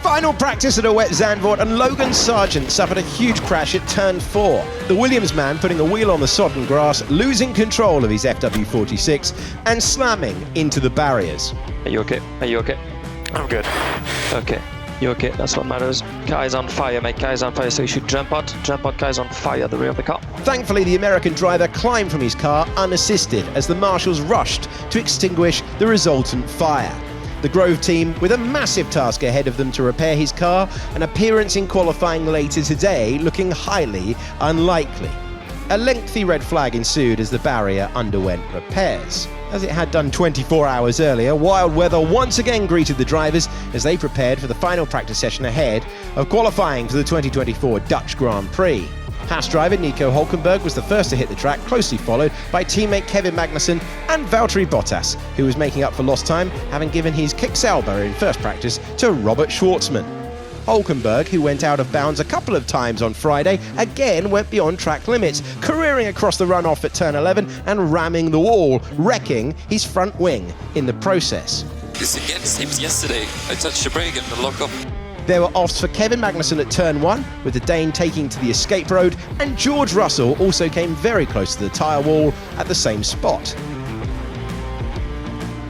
Final practice at a wet Zandvoort, and Logan Sargeant suffered a huge crash at turn 4. The Williams man putting a wheel on the sodden grass, losing control of his FW46 and slamming into the barriers. Are you okay? Are you okay? I'm good. Okay. You okay? That's what matters. Car's on fire, mate. Car's on fire, so you should jump out. Jump out, car's on fire at the rear of the car. Thankfully, the American driver climbed from his car unassisted as the marshals rushed to extinguish the resultant fire. The Grove team, with a massive task ahead of them to repair his car, an appearance in qualifying later today looking highly unlikely. A lengthy red flag ensued as the barrier underwent repairs. As it had done 24 hours earlier, wild weather once again greeted the drivers as they prepared for the final practice session ahead of qualifying for the 2024 Dutch Grand Prix. Haas driver Nico Hülkenberg was the first to hit the track, closely followed by teammate Kevin Magnussen and Valtteri Bottas, who was making up for lost time, having given his kick salvo in first practice to Robert Schwartzman. Hülkenberg, who went out of bounds a couple of times on Friday, again went beyond track limits, careering across the runoff at turn 11 and ramming the wall, wrecking his front wing in the process. It's again, same as yesterday. I touched the brake and the lock up. There were offs for Kevin Magnussen at turn 1, with the Dane taking to the escape road, and George Russell also came very close to the tyre wall at the same spot.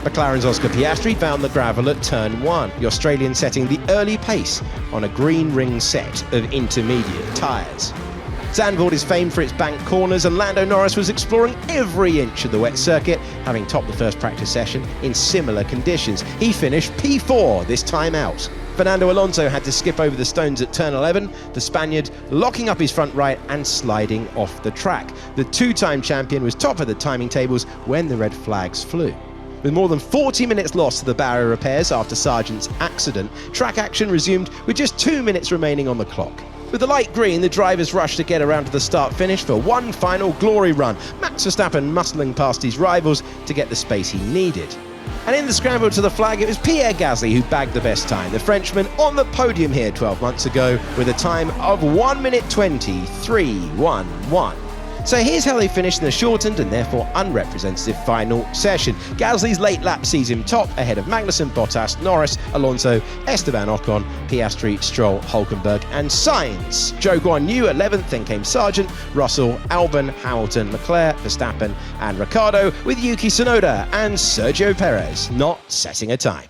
McLaren's Oscar Piastri found the gravel at turn 1, the Australian setting the early pace on a green ring set of intermediate tyres. Zandvoort is famed for its banked corners, and Lando Norris was exploring every inch of the wet circuit, having topped the first practice session in similar conditions. He finished P4 this time out. Fernando Alonso had to skip over the stones at turn 11, the Spaniard locking up his front right and sliding off the track. The two-time champion was top of the timing tables when the red flags flew. With more than 40 minutes lost to the barrier repairs after Sargeant's accident, track action resumed with just 2 minutes remaining on the clock. With the light green, the drivers rushed to get around to the start-finish for one final glory run, Max Verstappen muscling past his rivals to get the space he needed. And in the scramble to the flag, it was Pierre Gasly who bagged the best time. The Frenchman on the podium here 12 months ago with a time of 1 minute 20.311. So here's how they finished in the shortened and therefore unrepresentative final session. Gasly's late lap sees him top ahead of Magnussen, Bottas, Norris, Alonso, Esteban Ocon, Piastri, Stroll, Hülkenberg and Sainz. Zhou Guanyu 11th, then came Sargeant, Russell, Albon, Hamilton, Leclerc, Verstappen and Ricciardo, with Yuki Tsunoda and Sergio Perez not setting a time.